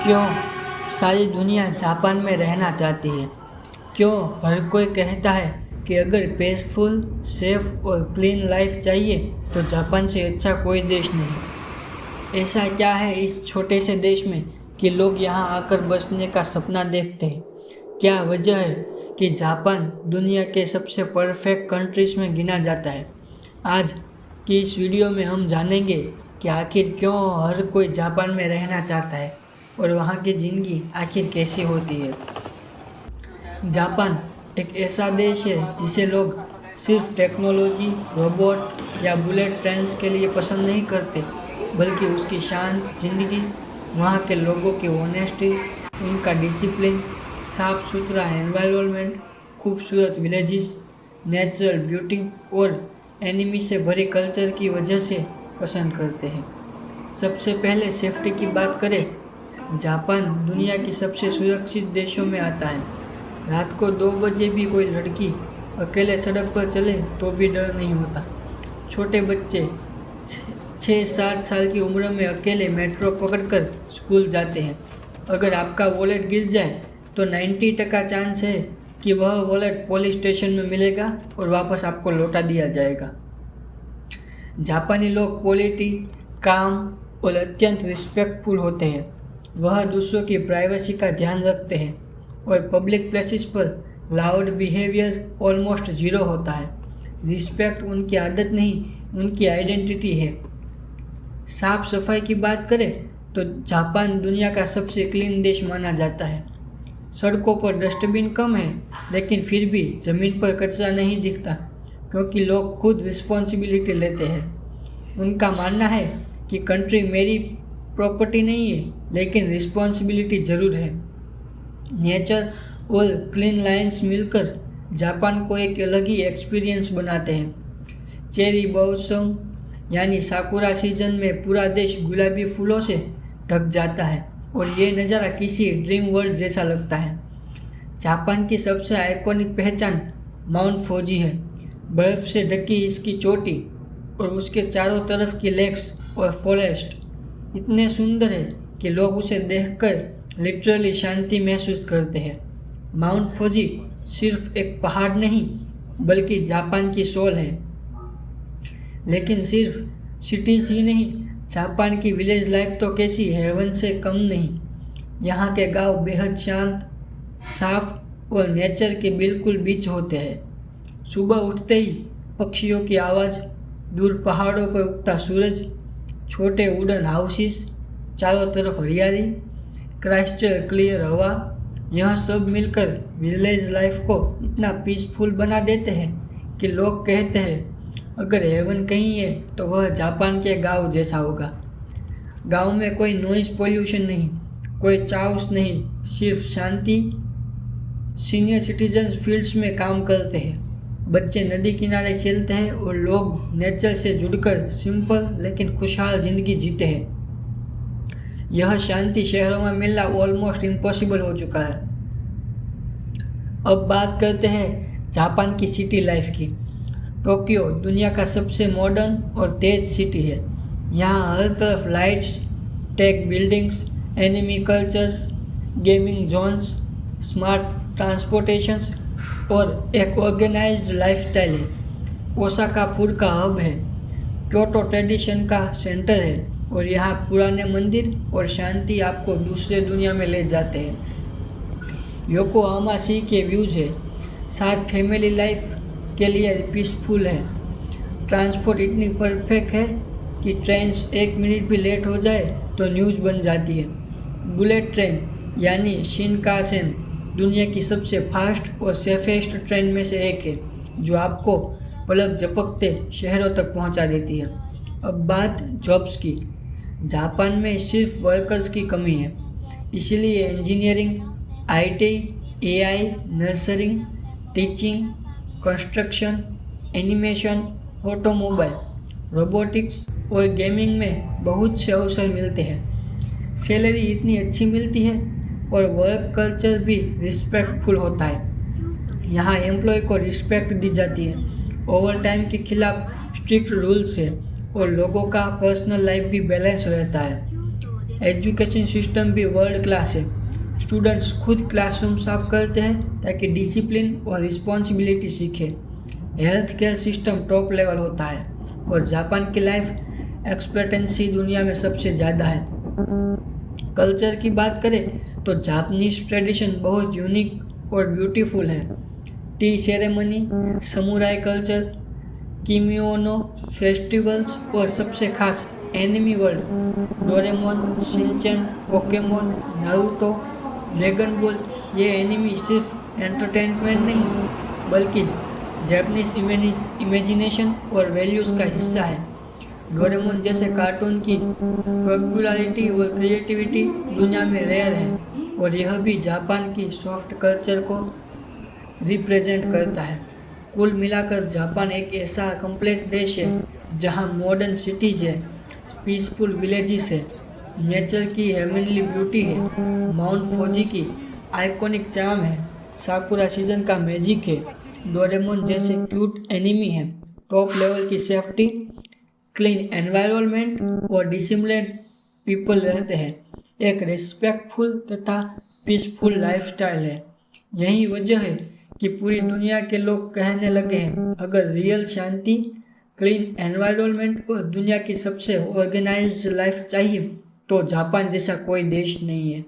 क्यों सारी दुनिया जापान में रहना चाहती है? क्यों हर कोई कहता है कि अगर पीसफुल, सेफ और क्लीन लाइफ चाहिए तो जापान से अच्छा कोई देश नहीं। ऐसा क्या है इस छोटे से देश में कि लोग यहाँ आकर बसने का सपना देखते हैं? क्या वजह है कि जापान दुनिया के सबसे परफेक्ट कंट्रीज में गिना जाता है? आज की इस वीडियो में हम जानेंगे कि आखिर क्यों हर कोई जापान में रहना चाहता है और वहाँ की ज़िंदगी आखिर कैसी होती है। जापान एक ऐसा देश है जिसे लोग सिर्फ टेक्नोलॉजी, रोबोट या बुलेट ट्रेन्स के लिए पसंद नहीं करते, बल्कि उसकी शांत ज़िंदगी, वहाँ के लोगों की ऑनेस्टी, उनका डिसिप्लिन, साफ सुथरा एनवायरनमेंट, खूबसूरत विलेजेस, नेचुरल ब्यूटी और एनिमी से भरे कल्चर की वजह से पसंद करते हैं। सबसे पहले सेफ्टी की बात करें, जापान दुनिया की सबसे सुरक्षित देशों में आता है। रात को 2 बजे भी कोई लड़की अकेले सड़क पर चले तो भी डर नहीं होता। छोटे बच्चे 6-7 साल की उम्र में अकेले मेट्रो पकड़कर स्कूल जाते हैं। अगर आपका वॉलेट गिर जाए तो 90% चांस है कि वह वॉलेट पुलिस स्टेशन में मिलेगा और वापस आपको लौटा दिया जाएगा। जापानी लोग पोलिटी, काम और अत्यंत रिस्पेक्टफुल होते हैं। वह दूसरों की प्राइवेसी का ध्यान रखते हैं और पब्लिक प्लेसेस पर लाउड बिहेवियर ऑलमोस्ट ज़ीरो होता है। रिस्पेक्ट उनकी आदत नहीं, उनकी आइडेंटिटी है। साफ सफाई की बात करें तो जापान दुनिया का सबसे क्लीन देश माना जाता है। सड़कों पर डस्टबिन कम है, लेकिन फिर भी ज़मीन पर कचरा नहीं दिखता, क्योंकि लोग खुद रिस्पॉन्सिबिलिटी लेते हैं। उनका मानना है कि कंट्री मेरी प्रॉपर्टी नहीं है, लेकिन रिस्पॉन्सिबिलिटी ज़रूर है। नेचर और क्लीन लाइन्स मिलकर जापान को एक अलग ही एक्सपीरियंस बनाते हैं। चेरी ब्लॉसम यानी साकुरा सीजन में पूरा देश गुलाबी फूलों से ढक जाता है और ये नज़ारा किसी ड्रीम वर्ल्ड जैसा लगता है। जापान की सबसे आइकॉनिक पहचान माउंट फूजी है। बर्फ़ से ढकी इसकी चोटी और उसके चारों तरफ की लेक्स और फॉरेस्ट इतने सुंदर है कि लोग उसे देखकर लिटरली शांति महसूस करते हैं। माउंट फूजी सिर्फ एक पहाड़ नहीं, बल्कि जापान की सोल है। लेकिन सिर्फ सिटीज़ ही नहीं, जापान की विलेज लाइफ तो कैसी हेवन से कम नहीं। यहाँ के गांव बेहद शांत, साफ और नेचर के बिल्कुल बीच होते हैं। सुबह उठते ही पक्षियों की आवाज़, दूर पहाड़ों पर उगता सूरज, छोटे वुडन हाउसेस, चारों तरफ हरियाली, क्राइस्टल क्लियर हवा, यह सब मिलकर विलेज लाइफ को इतना पीसफुल बना देते हैं कि लोग कहते हैं अगर हेवन कहीं है तो वह जापान के गांव जैसा होगा। गांव में कोई नॉइज़ पोल्यूशन नहीं, कोई चाउस नहीं, सिर्फ शांति। सीनियर सिटीजन्स फील्ड्स में काम करते हैं, बच्चे नदी किनारे खेलते हैं और लोग नेचर से जुड़कर सिंपल लेकिन खुशहाल ज़िंदगी जीते हैं। यह शांति शहरों में मिलना ऑलमोस्ट इम्पॉसिबल हो चुका है। अब बात करते हैं जापान की सिटी लाइफ की। टोक्यो दुनिया का सबसे मॉडर्न और तेज सिटी है। यहाँ हर तरफ lights, tech buildings, anime cultures, gaming zones, smart transportations और एक ऑर्गेनाइज्ड लाइफस्टाइल है। ओसाका फूड का हब है, क्योटो ट्रेडिशन का सेंटर है और यहाँ पुराने मंदिर और शांति आपको दूसरे दुनिया में ले जाते हैं। योकोहामा सी के व्यूज़ है, साथ फैमिली लाइफ के लिए पीसफुल है। ट्रांसपोर्ट इतनी परफेक्ट है कि ट्रेन 1 मिनट भी लेट हो जाए तो न्यूज़ बन जाती है। बुलेट ट्रेन यानी शिनकानसेन दुनिया की सबसे फास्ट और सेफेस्ट ट्रेन में से एक है, जो आपको पलक झपकते शहरों तक पहुंचा देती है। अब बात जॉब्स की। जापान में सिर्फ वर्कर्स की कमी है, इसलिए engineering, IT, AI, nursing, teaching, construction, animation, automobile, robotics और गेमिंग में बहुत से अवसर मिलते हैं। सैलरी इतनी अच्छी मिलती है और वर्क कल्चर भी रिस्पेक्टफुल होता है। यहाँ एम्प्लॉय को रिस्पेक्ट दी जाती है। ओवर टाइम के खिलाफ स्ट्रिक्ट रूल्स है और लोगों का पर्सनल लाइफ भी बैलेंस रहता है। एजुकेशन सिस्टम भी वर्ल्ड क्लास है। स्टूडेंट्स खुद क्लासरूम साफ करते हैं ताकि डिसिप्लिन और रिस्पॉन्सिबिलिटी सीखें। Health care system top level होता है और जापान की लाइफ एक्सपेक्टेंसी दुनिया में सबसे ज़्यादा है। कल्चर की बात करें तो जापानीज ट्रेडिशन बहुत यूनिक और ब्यूटीफुल है। Tea ceremony, samurai culture, kimono festivals और सबसे खास anime world, Doraemon, Shinchan, Pokemon, Naruto, dragon ball, ये एनिमी सिर्फ एंटरटेनमेंट नहीं बल्कि जापानीज इमेजिनेशन और वैल्यूज़ का हिस्सा है। डोरेमोन जैसे कार्टून की पॉपुलैरिटी और क्रिएटिविटी दुनिया में रेयर है और यह भी जापान की सॉफ्ट कल्चर को रिप्रेजेंट करता है। कुल मिलाकर जापान एक ऐसा कंप्लीट देश है जहां मॉडर्न सिटीज़ है, पीसफुल विलेजेस है, नेचर की हेवनली ब्यूटी है, माउंट फूजी की आइकॉनिक चार्म है, साकुरा सीजन का मैजिक है, डोरेमोन जैसे क्यूट एनिमी है, टॉप लेवल की सेफ्टी, क्लीन एनवायरनमेंट और डिसिप्लिन्ड पीपल रहते हैं। एक रिस्पेक्टफुल तथा पीसफुल लाइफस्टाइल है। यही वजह है कि पूरी दुनिया के लोग कहने लगे हैं, अगर रियल शांति, क्लीन एनवायरनमेंट और दुनिया की सबसे ऑर्गेनाइज्ड लाइफ चाहिए तो जापान जैसा कोई देश नहीं है।